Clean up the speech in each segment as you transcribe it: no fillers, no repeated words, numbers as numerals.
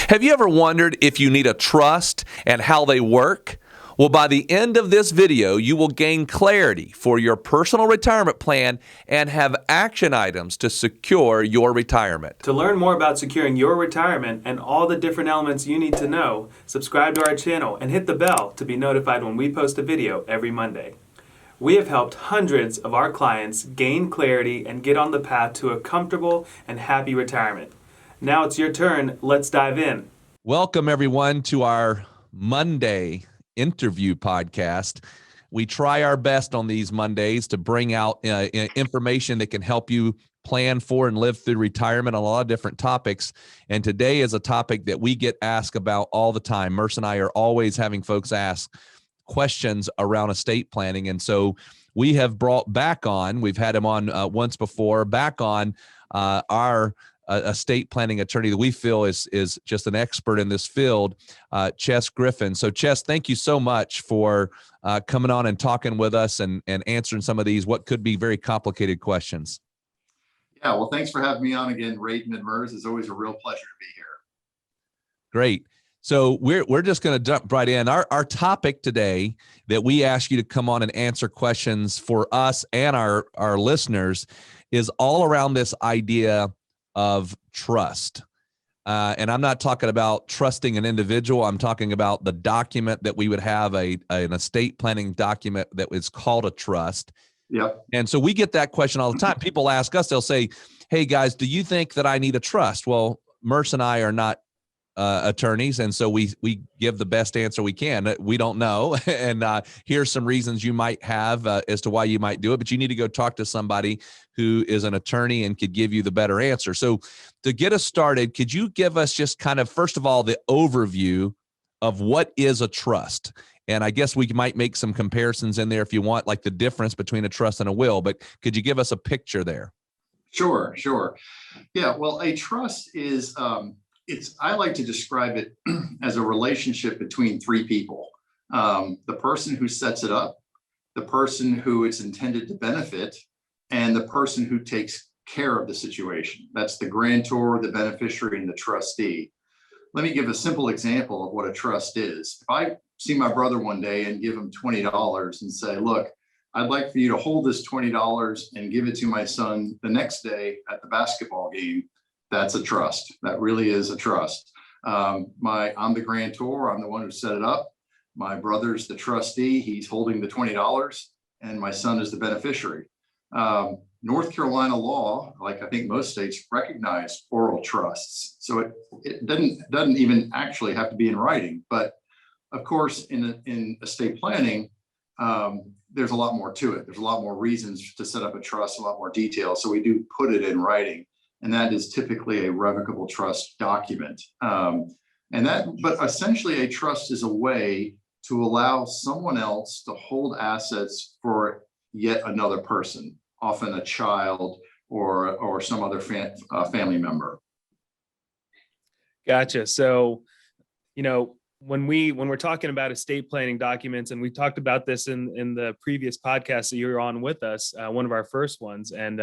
Have you ever wondered if you need a trust and how they work? Well, by the end of this video, you will gain clarity for your personal retirement plan and have action items to secure your retirement. To learn more about securing your retirement and all the different elements you need to know, subscribe to our channel and hit the bell to be notified when we post a video every Monday. We have helped hundreds of our clients gain clarity and get on the path to a comfortable and happy retirement. Now it's your turn. Let's dive in. Welcome, everyone, to our Monday interview podcast. We try our best on these Mondays to bring out information that can help you plan for and live through retirement on a lot of different topics. And today is a topic that we get asked about all the time. Merce and I are always having folks ask questions around estate planning. And so we have brought back on, we've had him on once before, back on our estate planning attorney that we feel is just an expert in this field, Chess Griffin. So Chess, thank you so much for coming on and talking with us and answering some of these what could be very complicated questions. Yeah, well, thanks for having me on again, Radon and Merz. It's always a real pleasure to be here. Great. So we're just going to jump right in. Our topic today that we ask you to come on and answer questions for us and our listeners is all around this idea of trust. And I'm not talking about trusting an individual. I'm talking about the document that we would have an estate planning document that is called a trust. Yep. And so we get that question all the time. People ask us, they'll say, hey guys, do you think that I need a trust? Well, Merce and I are not attorneys. And so we give the best answer we can. We don't know. And here's some reasons you might have as to why you might do it, but you need to go talk to somebody who is an attorney and could give you the better answer. So to get us started, could you give us just kind of, first of all, the overview of what is a trust? And I guess we might make some comparisons in there if you want, like the difference between a trust and a will, but could you give us a picture there? Sure. Yeah, well, a trust is, I like to describe it as a relationship between three people. The person who sets it up, the person who it's intended to benefit, and the person who takes care of the situation. That's the grantor, the beneficiary, and the trustee. Let me give a simple example of what a trust is. If I see my brother one day and give him $20 and say, look, I'd like for you to hold this $20 and give it to my son the next day at the basketball game, that's a trust. That really is a trust. I'm the grantor. I'm the one who set it up. My brother's the trustee. He's holding the $20, and my son is the beneficiary. North Carolina law, like I think most states, recognize oral trusts. So it doesn't even actually have to be in writing. But of course, in estate planning, there's a lot more to it. There's a lot more reasons to set up a trust, a lot more details. So we do put it in writing. And that is typically a revocable trust document. But essentially a trust is a way to allow someone else to hold assets for yet another person, often a child or some other family member. Gotcha. So, when we're talking about estate planning documents, and we talked about this in the previous podcast that you were on with us, one of our first ones, and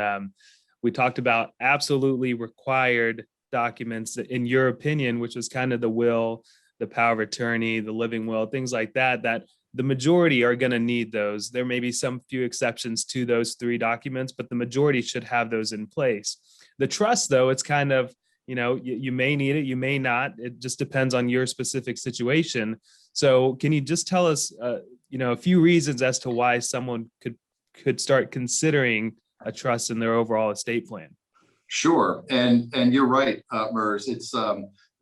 we talked about absolutely required documents in your opinion, which was kind of the will, the power of attorney, the living will, things like that the majority are going to need those. There may be some few exceptions to those three documents, but the majority should have those in place. The trust, though, it's kind of, you may need it, you may not. It just depends on your specific situation. So can you just tell us, a few reasons as to why someone could start considering a trust in their overall estate plan? Sure. And you're right, Merz. It's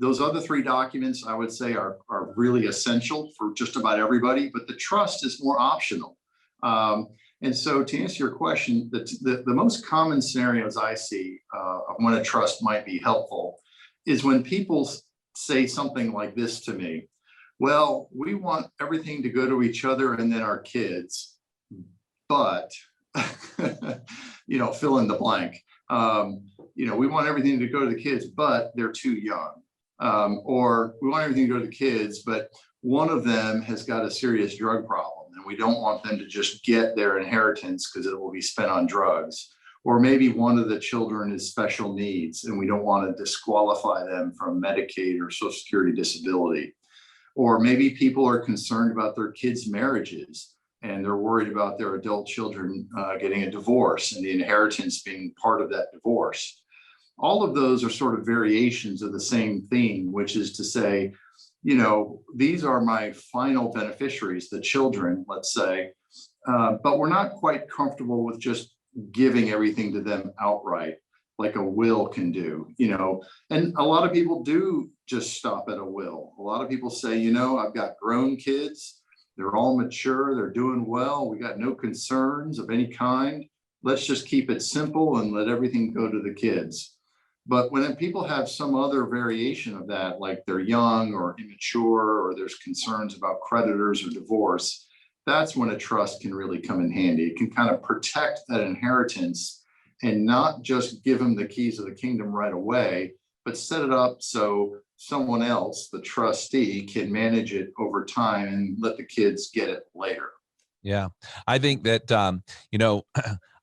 those other three documents I would say are really essential for just about everybody, but the trust is more optional. And so to answer your question, the most common scenarios I see of when a trust might be helpful is when people say something like this to me. Well, we want everything to go to each other and then our kids, but fill in the blank. We want everything to go to the kids, but they're too young. Or we want everything to go to the kids, but one of them has got a serious drug problem and we don't want them to just get their inheritance because it will be spent on drugs. Or maybe one of the children is special needs and we don't want to disqualify them from Medicaid or Social Security disability. Or maybe people are concerned about their kids' marriages and they're worried about their adult children getting a divorce and the inheritance being part of that divorce. All of those are sort of variations of the same theme, which is to say, these are my final beneficiaries, the children, let's say, but we're not quite comfortable with just giving everything to them outright, like a will can do, and a lot of people do just stop at a will. A lot of people say, I've got grown kids, they're all mature, they're doing well, we got no concerns of any kind. Let's just keep it simple and let everything go to the kids. But when people have some other variation of that, like they're young or immature, or there's concerns about creditors or divorce, that's when a trust can really come in handy. It can kind of protect that inheritance and not just give them the keys of the kingdom right away, but set it up so someone else, the trustee, can manage it over time and let the kids get it later. Yeah, I think that,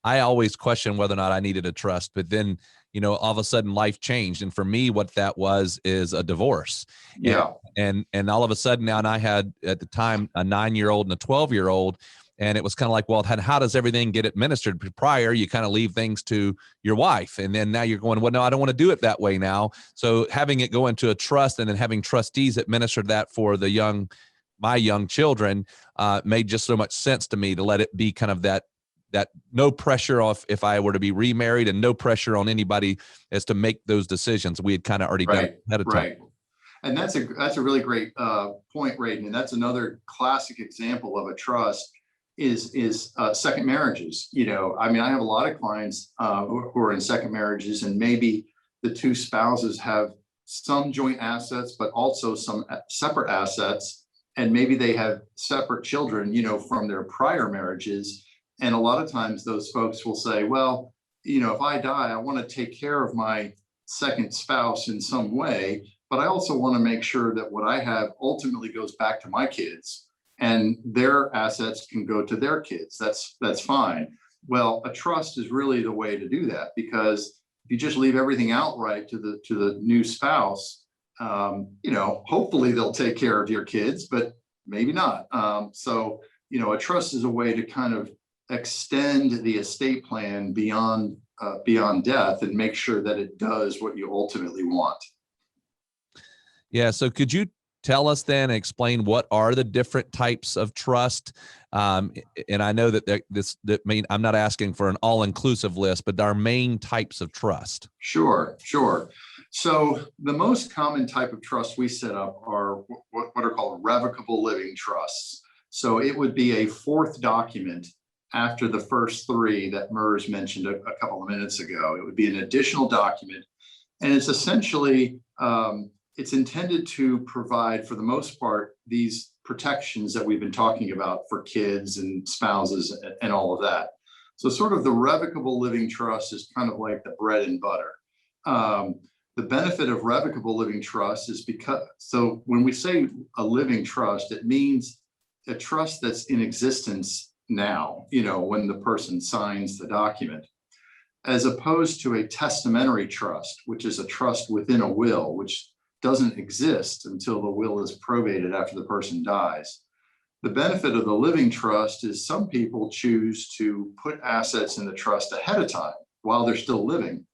I always question whether or not I needed a trust, but then, all of a sudden life changed. And for me, what that was is a divorce. Yeah. And all of a sudden now, and I had at the time a 9-year-old and a 12-year-old. And it was kind of like, well, how does everything get administered? Prior, you kind of leave things to your wife. And then now you're going, well, no, I don't want to do it that way now. So having it go into a trust and then having trustees administer that for my young children made just so much sense to me to let it be kind of that no pressure off if I were to be remarried and no pressure on anybody as to make those decisions. We had kind of already done it ahead of time. Right. And that's a really great point, Radon. And that's another classic example of a trust is second marriages. I have a lot of clients who are in second marriages, and maybe the two spouses have some joint assets, but also some separate assets. And maybe they have separate children, from their prior marriages. And a lot of times those folks will say, well, if I die, I want to take care of my second spouse in some way, but I also want to make sure that what I have ultimately goes back to my kids and their assets can go to their kids. That's fine. Well, a trust is really the way to do that, because if you just leave everything outright to the new spouse, hopefully they'll take care of your kids, but maybe not. So a trust is a way to kind of extend the estate plan beyond death and make sure that it does what you ultimately want. Yeah. So could you tell us then, explain what are the different types of trust? And I know that I'm not asking for an all-inclusive list, but our main types of trust. Sure. So the most common type of trust we set up are what are called revocable living trusts. So it would be a fourth document after the first three that MERS mentioned a couple of minutes ago. It would be an additional document. And it's essentially, it's intended to provide, for the most part, these protections that we've been talking about for kids and spouses and all of that. So sort of the revocable living trust is kind of like the bread and butter. The benefit of revocable living trust is so when we say a living trust, it means a trust that's in existence now, when the person signs the document, as opposed to a testamentary trust, which is a trust within a will, which doesn't exist until the will is probated after the person dies. The benefit of the living trust is some people choose to put assets in the trust ahead of time while they're still living,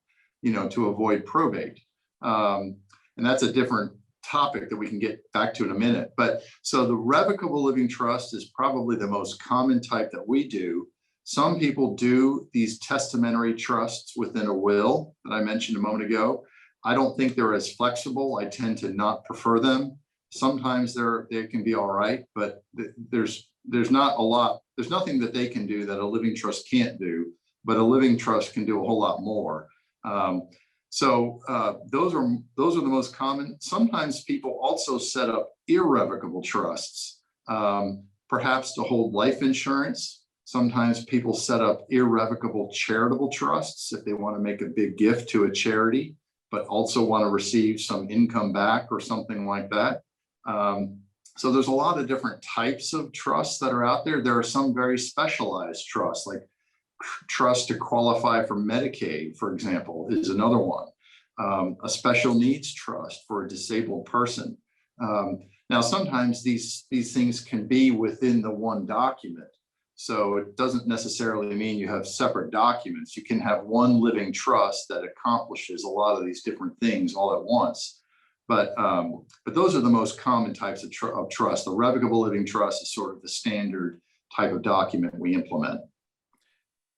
to avoid probate. And that's a different topic that we can get back to in a minute. But so the revocable living trust is probably the most common type that we do. Some people do these testamentary trusts within a will that I mentioned a moment ago. I don't think they're as flexible. I tend to not prefer them. Sometimes they can be all right, but there's not a lot. There's nothing that they can do that a living trust can't do, but a living trust can do a whole lot more. So those are the most common. Sometimes people also set up irrevocable trusts, perhaps to hold life insurance. Sometimes people set up irrevocable charitable trusts if they want to make a big gift to a charity, but also want to receive some income back or something like that. So there's a lot of different types of trusts that are out there. There are some very specialized trusts, like trust to qualify for Medicaid, for example, is another one. A special needs trust for a disabled person. Now, sometimes these things can be within the one document. So it doesn't necessarily mean you have separate documents. You can have one living trust that accomplishes a lot of these different things all at once. But those are the most common types of trust. The revocable living trust is sort of the standard type of document we implement.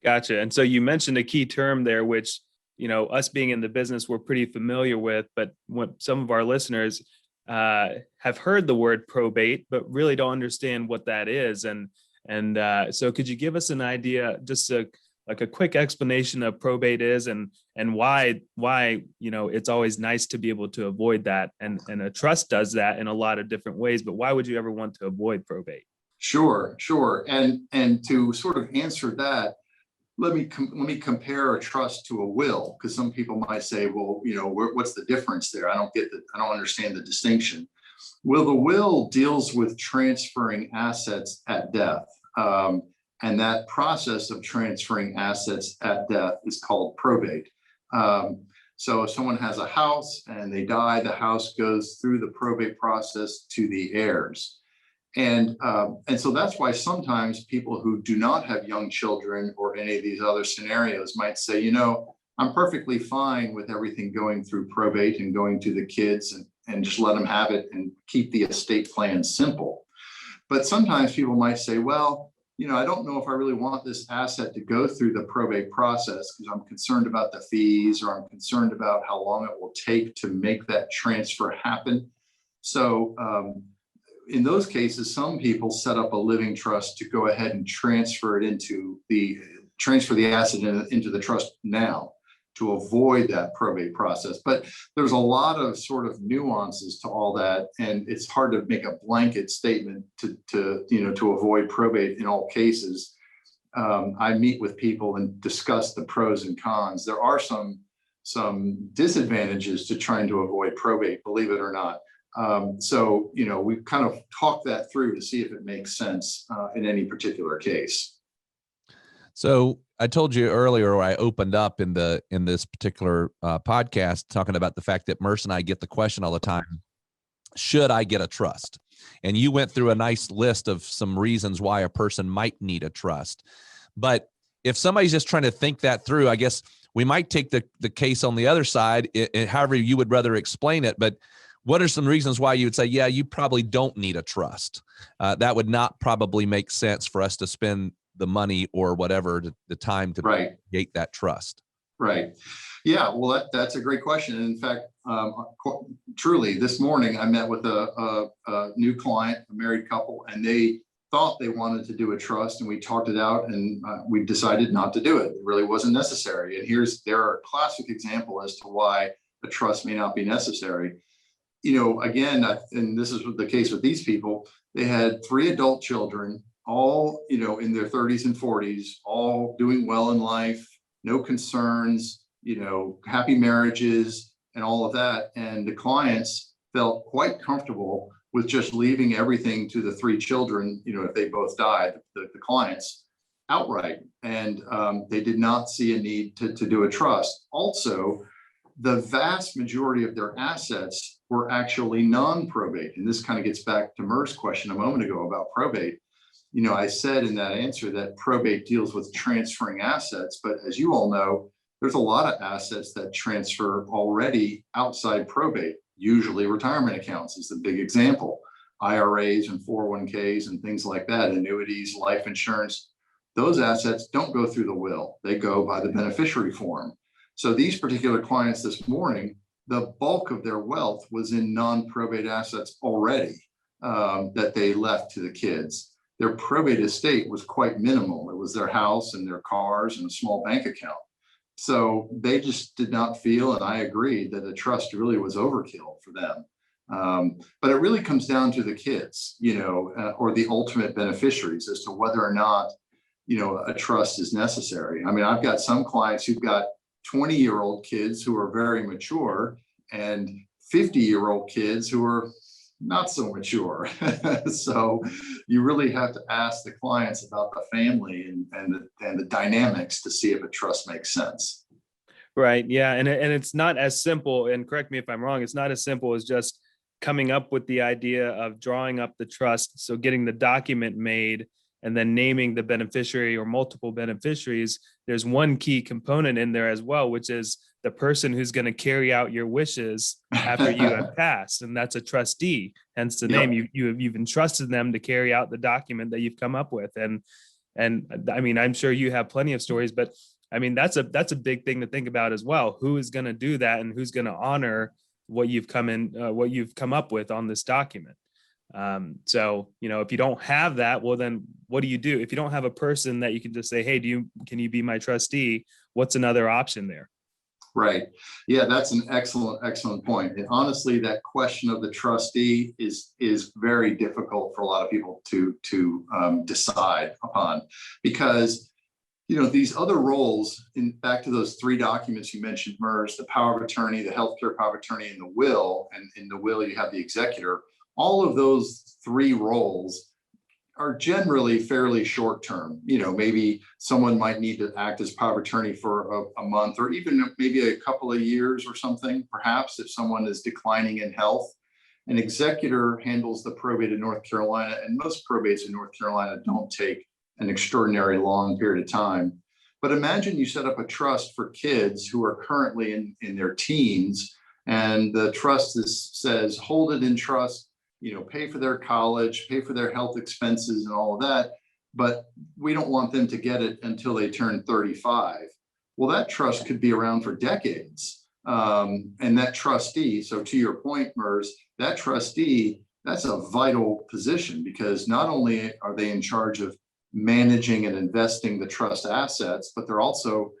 Gotcha. And so you mentioned a key term there, which, us being in the business, we're pretty familiar with, but what some of our listeners have heard the word probate, but really don't understand what that is. And so could you give us an idea, just a quick explanation of probate is and why, it's always nice to be able to avoid that. And a trust does that in a lot of different ways, but why would you ever want to avoid probate? Sure. And to sort of answer that, let me compare a trust to a will, because some people might say, well, what's the difference there? I don't understand the distinction. Well, the will deals with transferring assets at death. And that process of transferring assets at death is called probate. So if someone has a house and they die, the house goes through the probate process to the heirs. And so that's why sometimes people who do not have young children or any of these other scenarios might say, I'm perfectly fine with everything going through probate and going to the kids and just let them have it and keep the estate plan simple. But sometimes people might say, well, I don't know if I really want this asset to go through the probate process because I'm concerned about the fees, or I'm concerned about how long it will take to make that transfer happen. So in those cases, some people set up a living trust to go ahead and transfer the asset into the trust now to avoid that probate process. But there's a lot of sort of nuances to all that, and it's hard to make a blanket statement to avoid probate in all cases. I meet with people and discuss the pros and cons. There are some disadvantages to trying to avoid probate, believe it or not. So we kind of talk that through to see if it makes sense in any particular case. So I told you earlier, or I opened up in this particular podcast talking about the fact that Merce and I get the question all the time, should I get a trust? And you went through a nice list of some reasons why a person might need a trust. But if somebody's just trying to think that through, I guess we might take the case on the other side, however you would rather explain it. But what are some reasons why you would say, yeah, you probably don't need a trust? That would not probably make sense for us to spend the money or whatever the time to create that trust. Right. Yeah. Well, that's a great question. And in fact, truly, this morning I met with a new client, a married couple, and they thought they wanted to do a trust, and we talked it out, and we decided not to do it. It really wasn't necessary. And there are a classic example as to why a trust may not be necessary. Again, and this is the case with these people, they had 3 adult children, all, in their 30s and 40s, all doing well in life, no concerns, happy marriages and all of that. And the clients felt quite comfortable with just leaving everything to the 3 children, if they both died, the clients outright. And they did not see a need to do a trust. Also, the vast majority of their assets were actually non-probate. And this kind of gets back to Merce's question a moment ago about probate. I said in that answer that probate deals with transferring assets, but as you all know, there's a lot of assets that transfer already outside probate. Usually retirement accounts is the big example. IRAs and 401ks and things like that, annuities, life insurance, those assets don't go through the will. They go by the beneficiary form. So these particular clients this morning, the bulk of their wealth was in non-probate assets already that they left to the kids. Their probate estate was quite minimal. It was their house and their cars and a small bank account. So they just did not feel, and I agreed, that a trust really was overkill for them. But it really comes down to the kids, or the ultimate beneficiaries as to whether or not, a trust is necessary. I mean, I've got some clients who've got 20-year-old kids who are very mature and 50-year-old kids who are not so mature. So you really have to ask the clients about the family and the dynamics to see if a trust makes sense. Right. Yeah. And it's not as simple, and correct me if I'm wrong, it's not as simple as just coming up with the idea of drawing up the trust. So getting the document made and then naming the beneficiary or multiple beneficiaries. There's one key component in there as well, which is the person who's going to carry out your wishes after you have passed. And that's a trustee, hence the name. You've entrusted them to carry out the document that you've come up with. And I mean, I'm sure you have plenty of stories, but I mean, that's a big thing to think about as well. Who is going to do that, and who's going to honor what you've come up with on this document? So, if you don't have that, well, then what do you do? If you don't have a person that you can just say, hey, can you be my trustee? What's another option there? Right. Yeah, that's an excellent point. And honestly, that question of the trustee is very difficult for a lot of people to decide upon, because these other roles, back to those three documents you mentioned, MERS, the power of attorney, the healthcare power of attorney, and the will, and in the will you have the executor. All of those three roles are generally fairly short term. Maybe someone might need to act as power of attorney for a month, or even maybe a couple of years or something, perhaps, if someone is declining in health. An executor handles the probate in North Carolina, and most probates in North Carolina don't take an extraordinary long period of time. But imagine you set up a trust for kids who are currently in their teens, and the trust says, hold it in trust, pay for their college, pay for their health expenses and all of that, but we don't want them to get it until they turn 35. Well, that trust could be around for decades. And that trustee, so to your point, MERS, that trustee, that's a vital position, because not only are they in charge of managing and investing the trust assets, but they're also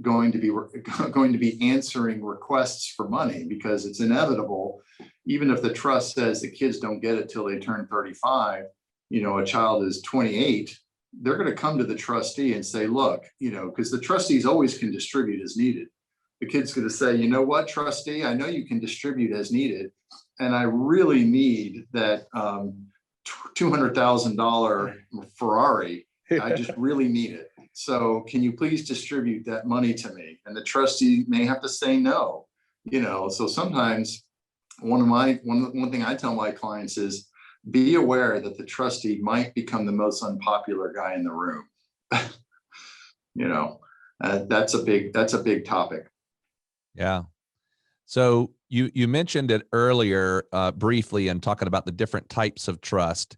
going to be answering requests for money, because it's inevitable. Even if the trust says the kids don't get it till they turn 35, a child is 28, they're going to come to the trustee and say, look, because the trustees always can distribute as needed. The kid's going to say, you know what, trustee, I know you can distribute as needed, and I really need that $200,000 Ferrari. I just really need it. So can you please distribute that money to me? And the trustee may have to say no. So sometimes one thing I tell my clients is, be aware that the trustee might become the most unpopular guy in the room. That's a big topic. Yeah. So you mentioned it earlier briefly in talking about the different types of trust,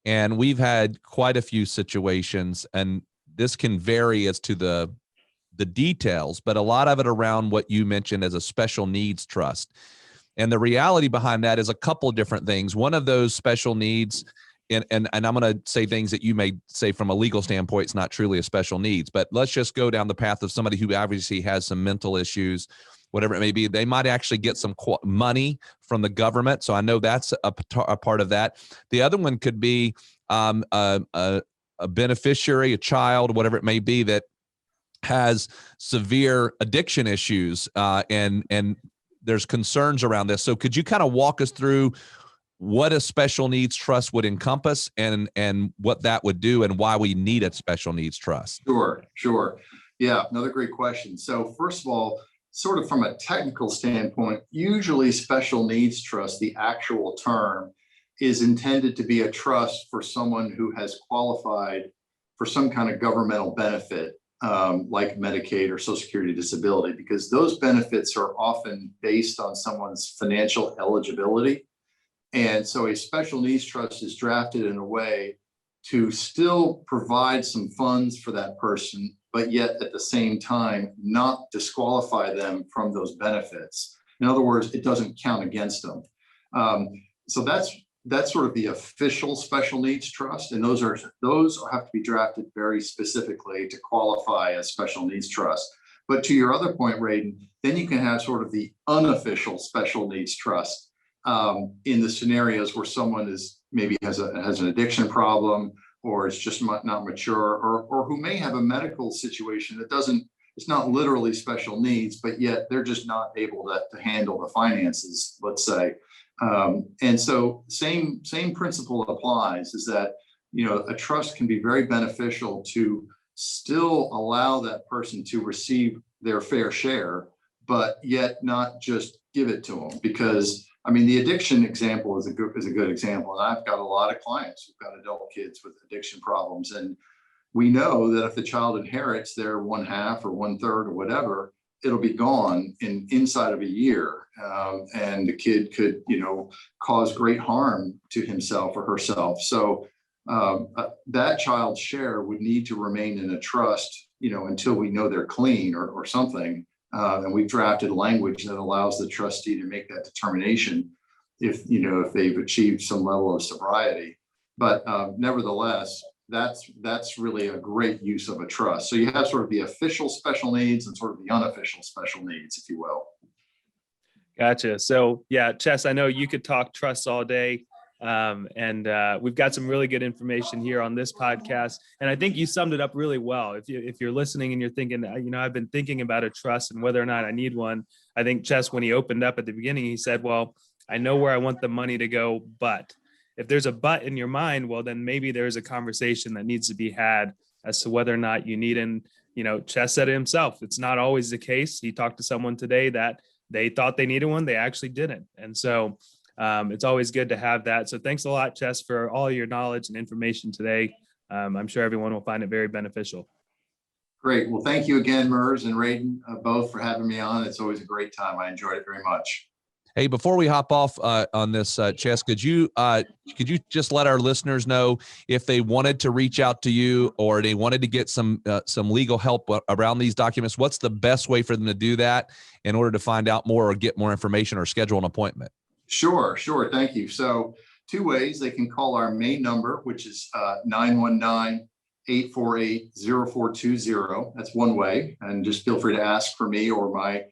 and we've had quite a few situations, and this can vary as to the details, but a lot of it around what you mentioned as a special needs trust. And the reality behind that is a couple different things. One of those special needs, and I'm going to say things that you may say from a legal standpoint, it's not truly a special needs, but let's just go down the path of somebody who obviously has some mental issues, whatever it may be. They might actually get some money from the government. So I know that's a part of that. The other one could be a beneficiary, a child, whatever it may be, that has severe addiction issues, and there's concerns around this. So could you kind of walk us through what a special needs trust would encompass, and what that would do, and why we need a special needs trust? Sure. Yeah, another great question. So first of all, sort of from a technical standpoint, usually special needs trust, the actual term, is intended to be a trust for someone who has qualified for some kind of governmental benefit, like Medicaid or Social Security disability, because those benefits are often based on someone's financial eligibility. And so a special needs trust is drafted in a way to still provide some funds for that person, but yet at the same time, not disqualify them from those benefits. In other words, it doesn't count against them. So that's sort of the official special needs trust. And those have to be drafted very specifically to qualify as special needs trust. But to your other point, Radon, then you can have sort of the unofficial special needs trust, in the scenarios where someone maybe has an addiction problem, or is just not mature, or who may have a medical situation that it's not literally special needs, but yet they're just not able to handle the finances, let's say. And so same principle applies, is that, a trust can be very beneficial to still allow that person to receive their fair share, but yet not just give it to them. Because I mean, the addiction example is a good example. And I've got a lot of clients who've got adult kids with addiction problems. And we know that if the child inherits their 1/2 or 1/3 or whatever, it'll be gone inside of a year. And the kid could, cause great harm to himself or herself. So that child's share would need to remain in a trust, until we know they're clean or something. And we've drafted language that allows the trustee to make that determination if they've achieved some level of sobriety. But nevertheless, that's really a great use of a trust. So you have sort of the official special needs and sort of the unofficial special needs, if you will. Gotcha. So yeah, Chess, I know you could talk trusts all day. And we've got some really good information here on this podcast. And I think you summed it up really well. If you're listening and you're thinking, I've been thinking about a trust and whether or not I need one. I think Chess, when he opened up at the beginning, he said, well, I know where I want the money to go, but if there's a but in your mind, well, then maybe there's a conversation that needs to be had as to whether or not you need. And, Chess said it himself. It's not always the case. He talked to someone today that they thought they needed one. They actually didn't. And so it's always good to have that. So thanks a lot, Chess, for all your knowledge and information today. I'm sure everyone will find it very beneficial. Great. Well, thank you again, Mers and Radon, both for having me on. It's always a great time. I enjoyed it very much. Hey, before we hop off on this, Chess, could you just let our listeners know if they wanted to reach out to you or they wanted to get some legal help around these documents? What's the best way for them to do that in order to find out more or get more information or schedule an appointment? Sure. Thank you. So 2 ways. They can call our main number, which is 919-848-0420. That's one way. And just feel free to ask for me or my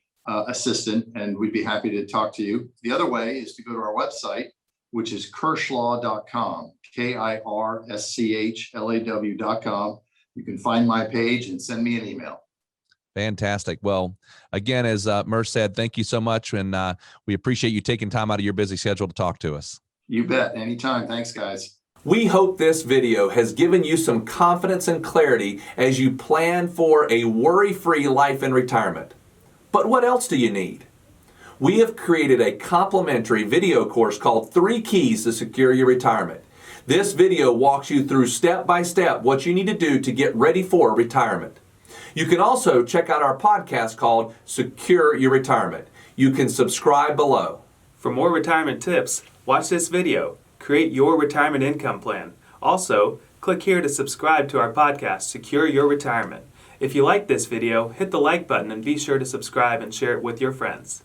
assistant, and we'd be happy to talk to you. The other way is to go to our website, which is kirschlaw.com, KIRSCHLAW.com. You can find my page and send me an email. Fantastic. Well, again, as Mers said, thank you so much. And we appreciate you taking time out of your busy schedule to talk to us. You bet. Anytime. Thanks, guys. We hope this video has given you some confidence and clarity as you plan for a worry-free life in retirement. But what else do you need? We have created a complimentary video course called 3 Keys to Secure Your Retirement. This video walks you through step by step what you need to do to get ready for retirement. You can also check out our podcast called Secure Your Retirement. You can subscribe below. For more retirement tips, watch this video. Create your retirement income plan. Also, click here to subscribe to our podcast, Secure Your Retirement. If you like this video, hit the like button and be sure to subscribe and share it with your friends.